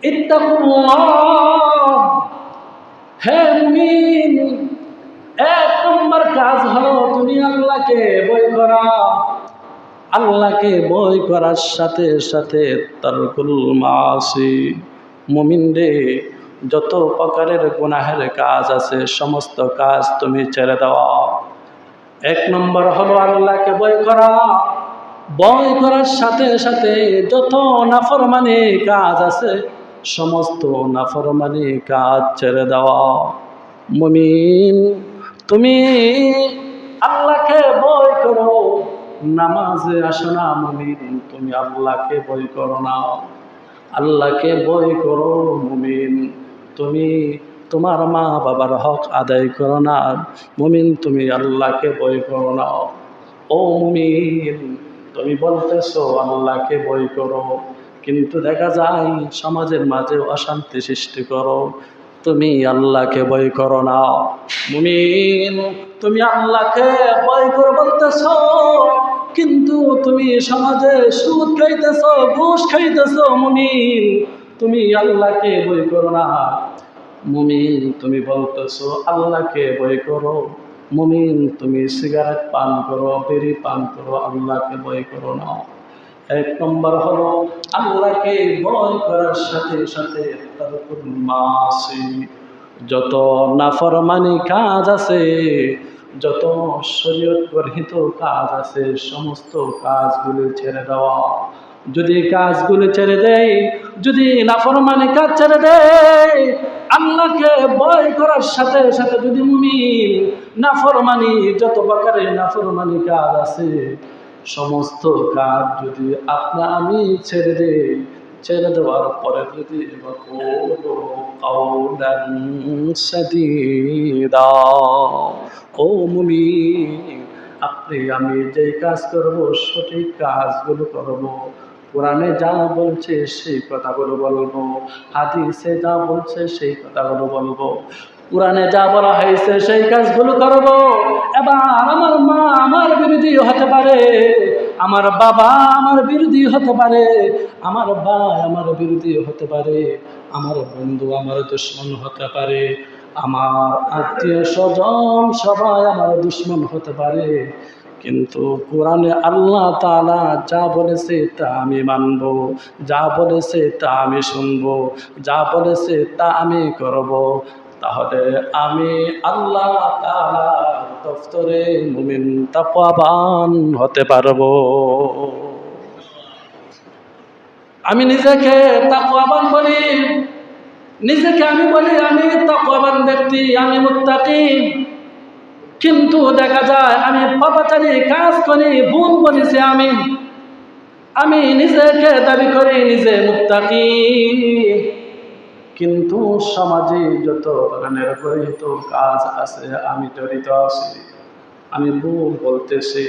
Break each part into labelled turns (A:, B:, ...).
A: ইত্তাকুল্লাহ, হে মুমিন, এক নম্বর কাজ হলো তুমি আল্লাহকে ভয় করা। আল্লাহকে ভয় করার সাথে সাথে তারকুল মাসি, মুমিন রে, যত প্রকারের গুনাহের কাজ আছে সমস্ত কাজ তুমি ছেড়ে দাও। এক নম্বর হলো আল্লাহকে ভয় করা। ভয় করার সাথে সাথে যত নাফরমানি কাজ আছে সমস্ত নাফরমানি কাজ ছেড়ে দেওয়া। মুমিন, তুমি আল্লাহকে ভয় করো, নামাজে আসো না মুমিন, তুমি আল্লাহকে ভয় করো না। আল্লাহকে ভয় করো মুমিন, তুমি তোমার মা বাবার হক আদায় করো না মুমিন, তুমি আল্লাহকে ভয় করো না। ও মুমিন, তুমি বলতেছো আল্লাহকে ভয় করো, কিন্তু দেখা যায় সমাজের মাঝে অশান্তি সৃষ্টি করো, তুমি আল্লাহকে ভয় করো না। মুমিন, তুমি আল্লাহকে ভয় করো বলতেছো, কিন্তু তুমি সমাজে সুদ খাইতেছো, ঘুষ খাইতেছো। মুমিন, তুমি আল্লাহকে ভয় করো না। মুমিন, তুমি বলতেছো আল্লাহকে ভয় করো, মুমিন তুমি সিগারেট পান করো, বিড়ি পান করো, আল্লাহকে ভয় করো না। এক নম্বর হলো আল্লাহকে ভয় করার সাথে সাথে তারকুল মাসি, যত নাফরমানি কাজ আছে, যত শরীয়ত বর্হিত কাজ আছে সমস্ত কাজগুলি ছেড়ে দেওয়া। যদি কাজগুলি ছেড়ে দেয়, যদি নাফরমানি কাজ ছেড়ে দেয়, আল্লাহকে ভয় করার সাথে সাথে যদি মুমিন নাফরমানি, যত প্রকারের নাফরমানি কাজ আছে সমস্ত কাজ যদি আপনা আমি ছেড়ে দেই, ছেড়ে দেওয়ার পরে যদি সাদীদা, ও মুমিন, আপনি আমি যে কাজ করব সঠিক কাজগুলো করব, কোরআনে যা বলছে সেই কথাগুলো বলবো, হাদিসে যা বলছে সেই কথাগুলো বলবো, কোরআনে যা বলা হয়েছে সেই কাজগুলো করব। এবার আমার মা আমার বিরোধী হতে পারে, আমার বাবা আমার বিরোধী হতে পারে, আমার ভাই আমার বিরোধী হতে পারে, আমার বন্ধু আমার দুশ্মন হতে পারে, আমার আত্মীয় স্বজন সবাই আমার দুশ্মন হতে পারে, কিন্তু কোরআনে আল্লাহ তাআলা যা বলেছে তা আমি মানব, যা বলেছে তা আমি শুনব, যা বলেছে তা আমি করব। তাহলে আমি আল্লাহ তাআলার দফতরে মুমিন তাকওয়াবান হতে পারবো। আমি নিজেকে তাকওয়াবান বলি, নিজেকে আমি বলি আমি তাকওয়াবান ব্যক্তি, আমি মুত্তাকি, কিন্তু দেখা যায় আমি পাপাচারী কাজ করি, ভুল করেছি আমি নিজেকে দাবি করি নিজে মুত্তাকি, কিন্তু সমাজে যত ধরনের বৈহিত কাজ আছে আমি জড়িত আছি, আমি ভুল বলতেছি,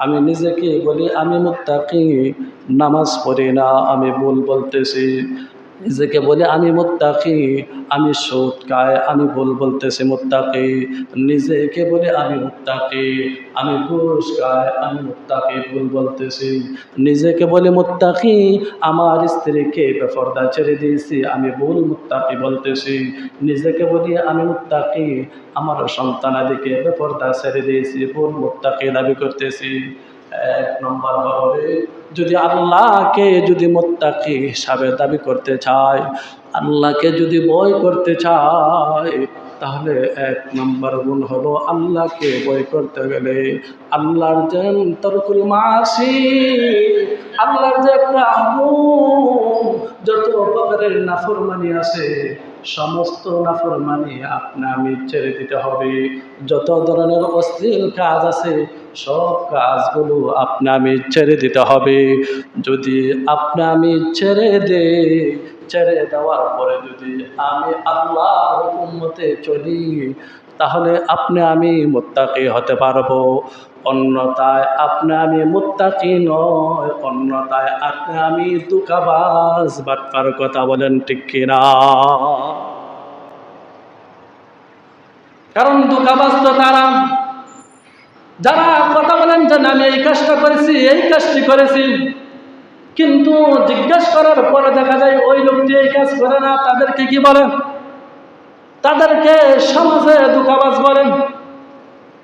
A: আমি নিজেকে বলি আমি মুত্তাকি, নামাজ পড়ি না, আমি ভুল বলতেছি। নিজেকে বলি আমি মুত্তাকি, আমি সুদ খাই, আমি ভুল বলতেছি মুত্তাকি। নিজেকে বলি আমি মুত্তাকি, আমি ঘুষ খাই, আমি মুত্তাকি, ভুল বলতেছি। নিজেকে বলি মুত্তাকি, আমার স্ত্রীকে বেপরদা ছেড়ে দিয়েছি, আমি ভুল মুত্তাকি বলতেছি। নিজেকে বলি আমি মুত্তাকি, আমার সন্তানাদিকে বেপরদা ছেড়ে দিয়েছি, ভুল মুত্তাকি দাবি করতেছি। এক নম্বর হবে যদি আল্লাহকে যদি মুত্তাকি হিসাবে দাবি করতে চায়, আল্লাহকে যদি ভয় করতে চায়, তাহলে এক নম্বর গুণ হলো আল্লাহকে ভয় করতে গেলে আল্লাহর যে তারকুল মাসি, আল্লাহর যে একটা হুকুম, যত প্রকারের নাফরমানি আছে সমস্ত নাফরমানি আপনা আমি ছেড়ে দিতে হবে। যত ধরনের অশ্লীল কাজ আছে সব কাজগুলো আপনা আমি ছেড়ে দিতে হবে। যদি আপনা আমি ছেড়ে দেই, ছেড়ে দেওয়ার পরে যদি আমি আল্লাহর হুকুম মতে চলি, তাহলে আপনি আমি মুত্তাকি হতে পারবো। অন্যথায় আপনি আমি মুত্তাকি নয়, অন্যথায় আপনি আমি ধোঁকাবাজ বাটপার। কথা বলেন ঠিক কিনা? কারণ ধোঁকাবাজ তো তারা যারা কথা বলেন যে আমি এই কাজটা করেছি, এই কাজটি করেছি, কিন্তু জিজ্ঞাসা করার পরে দেখা যায় ওই লোকটি এই কাজ করে না, তাদেরকে কি বলেন? তাদেরকে সমাজে ধোঁকাবাজ বলেন।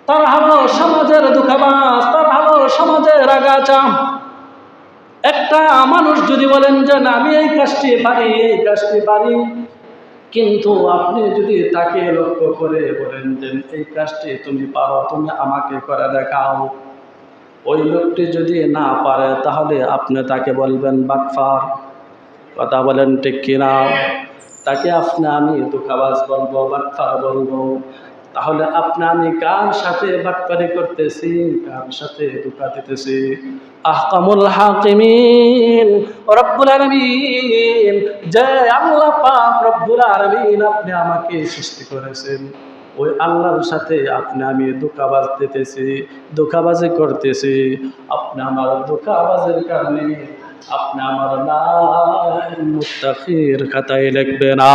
A: তারা হলো সমাজের ধোঁকাবাজ, তারা হলো সমাজের আগাছা। একটা মানুষ যদি বলেন যে না আমি এই কাজটি পারি, এই কাজটি পারি, কিন্তু আপনি যদি তাকে লক্ষ্য করে বলেন যে এই কাজটি তুমি পারো, তুমি আমাকে করে দেখাও, ওই লোকটি যদি না পারে তাহলে আপনি তাকে বলবেন বাটপার। কথা বলেন ঠিক কিনা? তাকে আমি ধোঁকাবাজ বলবো, বাটপার বলবো। তাহলে আমি কার সাথে বাটপারি করতেছি, কার সাথে ধোঁকা দিতেছি? আহকামুল হাকিমিন রব্বুল আলামিন, যে আল্লাহ পাক রব্বুল আলামিন আপনি আমাকে সৃষ্টি করেছেন, ওই আল্লাহর সাথে আমি ধোঁকাবাজ দিতেছি, ধোঁকাবাজি করতেছি। আপনি আমার ধোঁকাবাজের কারণে আমার নাম মুত্তাকির খাতায় লিখবেন না।